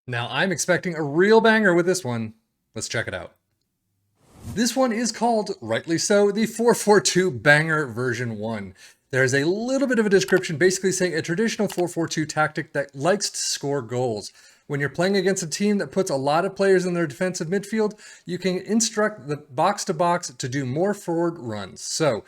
Now I'm expecting a real banger with this one. Let's check it out. This one is called, rightly so, the 442 Banger version 1. There's a little bit of a description basically saying a traditional 442 tactic that likes to score goals. When you're playing against a team that puts a lot of players in their defensive midfield, you can instruct the box to box to do more forward runs. So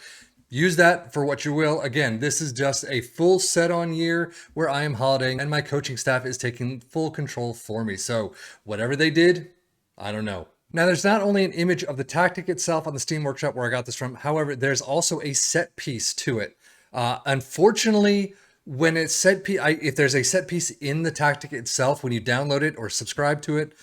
use that for what you will. Again, this is just a full set on year where I am holidaying and my coaching staff is taking full control for me. So whatever they did, I don't know. Now, there's not only an image of the tactic itself on the Steam Workshop where I got this from, however, there's also a set piece to it. Unfortunately, when it's if there's a set piece in the tactic itself, when you download it or subscribe to it,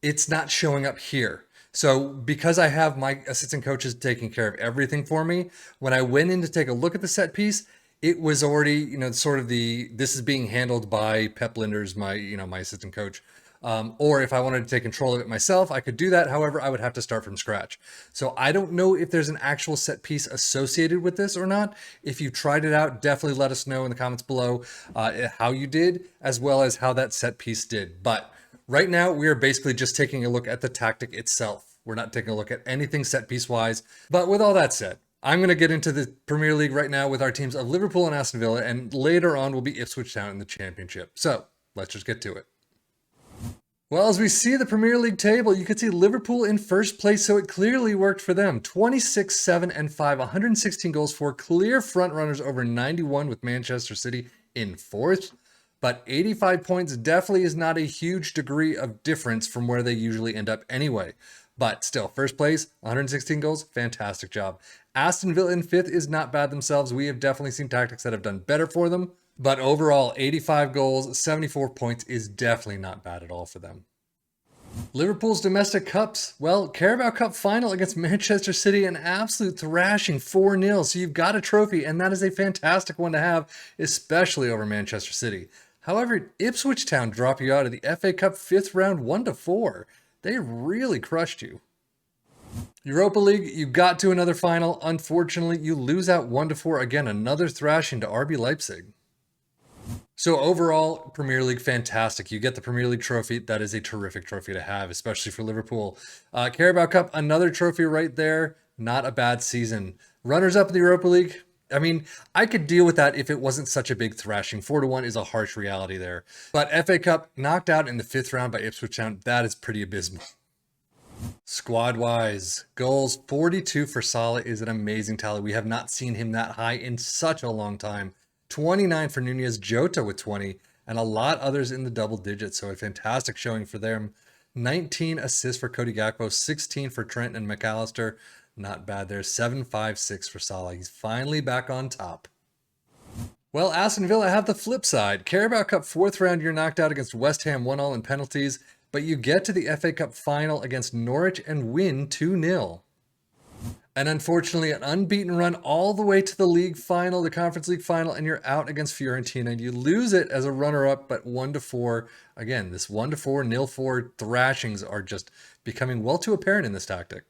it's not showing up here. So because I have my assistant coaches taking care of everything for me, when I went in to take a look at the set piece, it was already, sort of this is being handled by Pep Linders, my assistant coach. Or if I wanted to take control of it myself, I could do that. However, I would have to start from scratch. So I don't know if there's an actual set piece associated with this or not. If you tried it out, definitely let us know in the comments below how you did, as well as how that set piece did. But right now, we are basically just taking a look at the tactic itself. We're not taking a look at anything set piece wise. But with all that said, I'm going to get into the Premier League right now with our teams of Liverpool and Aston Villa, and later on will be Ipswich Town in the Championship. So let's just get to it. Well, as we see the Premier League table, you can see Liverpool in first place, so it clearly worked for them. 26, 7, and 5, 116 goals for clear front runners over 91 with Manchester City in fourth. But 85 points definitely is not a huge degree of difference from where they usually end up anyway. But still, first place, 116 goals, fantastic job. Aston Villa in fifth is not bad themselves. We have definitely seen tactics that have done better for them. But overall, 85 goals, 74 points is definitely not bad at all for them. Liverpool's domestic cups. Well, Carabao Cup final against Manchester City, an absolute thrashing 4-0. So you've got a trophy, and that is a fantastic one to have, especially over Manchester City. However, Ipswich Town drop you out of the FA Cup 5th round 1-4. They really crushed you. Europa League, you got to another final. Unfortunately, you lose out 1-4. Again, another thrashing to RB Leipzig. So overall, Premier League, fantastic. You get the Premier League trophy. That is a terrific trophy to have, especially for Liverpool. Carabao Cup, another trophy right there. Not a bad season. Runners up in the Europa League. I mean, I could deal with that if it wasn't such a big thrashing. 4-1 is a harsh reality there. But FA Cup, knocked out in the 5th round by Ipswich Town. That is pretty abysmal. Squad-wise, goals 42 for Salah is an amazing tally. We have not seen him that high in such a long time. 29 for Nunez, Jota with 20, and a lot others in the double digits. So a fantastic showing for them. 19 assists for Cody Gakpo, 16 for Trent and McAllister. Not bad there. 7-5-6 for Salah. He's finally back on top. Well, Aston Villa have the flip side. Carabao Cup 4th round, you're knocked out against West Ham 1-1 in penalties, but you get to the FA Cup final against Norwich and win 2-0. And unfortunately, an unbeaten run all the way to the league final, the Conference League final, and you're out against Fiorentina. You lose it as a runner-up, but 1-4. Again, this 1-4, 0-4 thrashings are just becoming well too apparent in this tactic.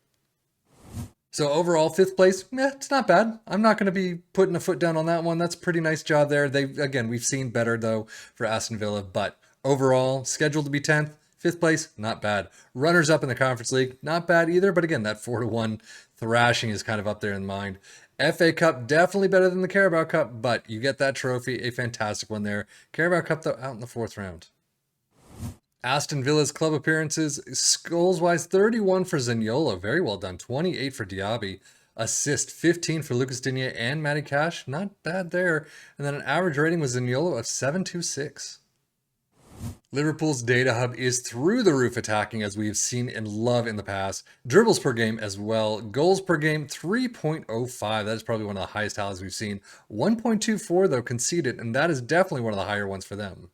So overall, 5th place, it's not bad. I'm not going to be putting a foot down on that one. That's a pretty nice job there. Again, we've seen better, though, for Aston Villa. But overall, scheduled to be 10th. 5th place, not bad. Runners up in the Conference League, not bad either. But again, that 4-1 thrashing is kind of up there in mind. FA Cup, definitely better than the Carabao Cup, but you get that trophy, a fantastic one there. Carabao Cup, though, out in the 4th round. Aston Villa's club appearances, goals-wise, 31 for Zaniolo, very well done. 28 for Diaby. Assist, 15 for Lucas Digne and Matty Cash, not bad there. And then an average rating with Zaniolo of 7.26. Liverpool's data hub is through the roof attacking, as we've seen and love in the past. Dribbles per game as well. Goals per game, 3.05. That is probably one of the highest tallies we've seen. 1.24, though, conceded, and that is definitely one of the higher ones for them.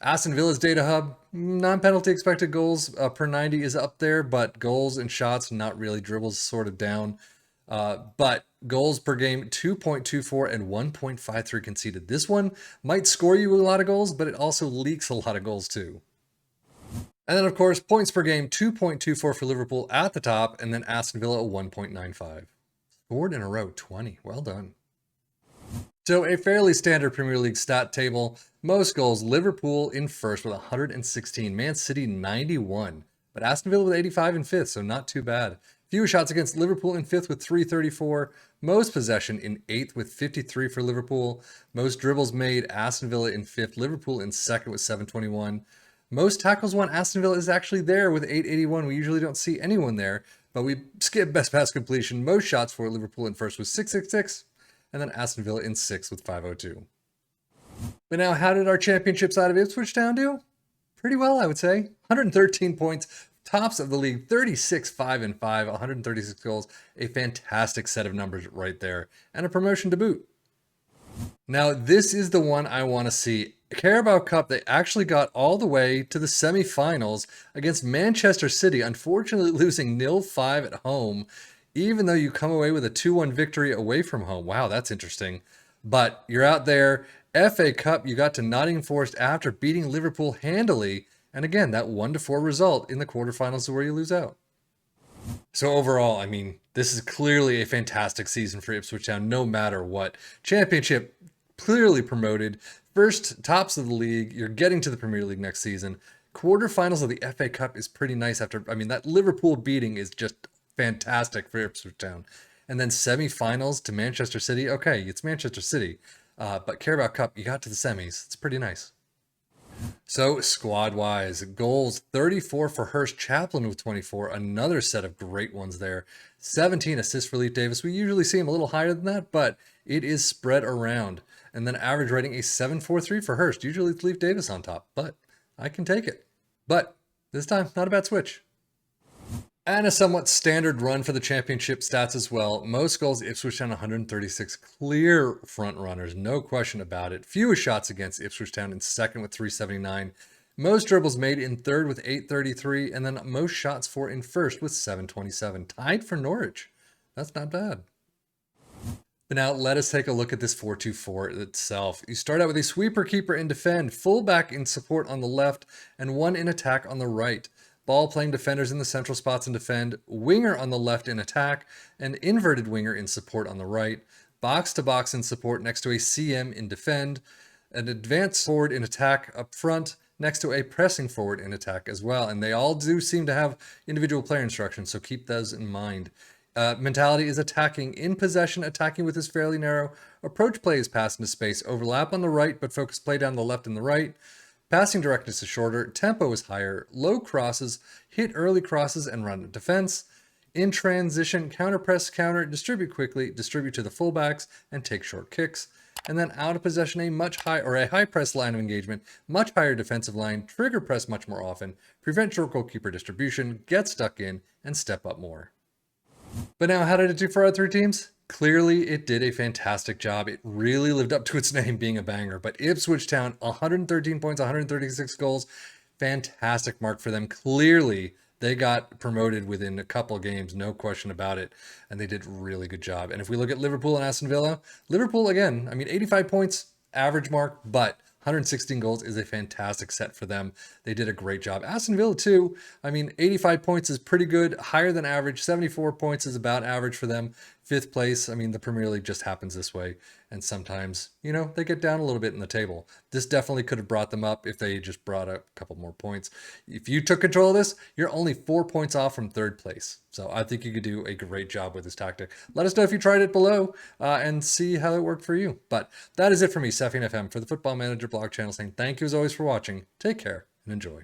Aston Villa's data hub, non-penalty expected goals per 90 is up there, but goals and shots, not really. Dribbles sort of down. But goals per game, 2.24 and 1.53 conceded. This one might score you a lot of goals, but it also leaks a lot of goals too. And then, of course, points per game, 2.24 for Liverpool at the top, and then Aston Villa, 1.95. Scored in a row, 20. Well done. So a fairly standard Premier League stat table. Most goals, Liverpool in first with 116, Man City 91, but Aston Villa with 85 in fifth, so not too bad. Fewest shots against, Liverpool in fifth with 334. Most possession in eighth with 53 for Liverpool. Most dribbles made, Aston Villa in fifth, Liverpool in second with 721. Most tackles won, Aston Villa is actually there with 881. We usually don't see anyone there, but we skip best pass completion. Most shots for Liverpool in first with 666, and then Aston Villa in sixth with 502. But now, how did our championship side of Ipswich Town do? Pretty well, I would say. 113 points, tops of the league, 36, 5 and 5, 136 goals. A fantastic set of numbers right there, and a promotion to boot. Now, this is the one I want to see. Carabao Cup, they actually got all the way to the semi-finals against Manchester City, unfortunately losing 0-5 at home, even though you come away with a 2-1 victory away from home. Wow, that's interesting. But you're out there. FA Cup, you got to Nottingham Forest after beating Liverpool handily. And again, that 1-4 result in the quarterfinals is where you lose out. So overall, I mean, this is clearly a fantastic season for Ipswich Town, no matter what. Championship, clearly promoted. First, tops of the league. You're getting to the Premier League next season. Quarterfinals of the FA Cup is pretty nice after, I mean, that Liverpool beating is just fantastic for Ipswich Town. And then semi-finals to Manchester City. Okay, it's Manchester City. But Carabao Cup, you got to the semis. It's pretty nice. So squad-wise, goals, 34 for Hurst, Chaplin with 24. Another set of great ones there. 17 assists for Leif Davis. We usually see him a little higher than that, but it is spread around. And then average rating, a 7.43 for Hurst. Usually it's Leif Davis on top, but I can take it. But this time, not a bad switch. And a somewhat standard run for the championship stats as well. Most goals, Ipswich Town 136. Clear front runners, no question about it. Fewest shots against, Ipswich Town in second with 379. Most dribbles made in third with 833. And then most shots for in first with 727. Tied for Norwich. That's not bad. But now let us take a look at this 4-2-4 itself. You start out with a sweeper keeper in defend, fullback in support on the left, and one in attack on the right. Ball playing defenders in the central spots and defend, winger on the left in attack, and inverted winger in support on the right, box to box in support next to a CM in defend, an advanced forward in attack up front next to a pressing forward in attack as well. And they all do seem to have individual player instructions, so keep those in mind. Mentality is attacking in possession, attacking with his fairly narrow approach play is pass into space, overlap on the right, but focus play down the left and the right. Passing directness is shorter, tempo is higher, low crosses, hit early crosses and run at defense. In transition, counter press, counter, distribute quickly, distribute to the fullbacks, and take short kicks. And then out of possession, a high press line of engagement, much higher defensive line, trigger press much more often, prevent short goalkeeper distribution, get stuck in, and step up more. But now, how did it do for our three teams? Clearly, it did a fantastic job. It really lived up to its name being a banger. But Ipswich Town, 113 points, 136 goals. Fantastic mark for them. Clearly, they got promoted within a couple games, no question about it. And they did a really good job. And if we look at Liverpool and Aston Villa, Liverpool, again, I mean, 85 points, average mark, but 116 goals is a fantastic set for them. They did a great job. Aston Villa, too. I mean, 85 points is pretty good, higher than average. 74 points is about average for them. Fifth place, I mean, the Premier League just happens this way. And sometimes, you know, they get down a little bit in the table. This definitely could have brought them up if they just brought a couple more points. If you took control of this, you're only 4 points off from third place. So I think you could do a great job with this tactic. Let us know if you tried it below and see how it worked for you. But that is it for me, Seffian FM, for the Football Manager blog channel, saying thank you as always for watching. Take care and enjoy.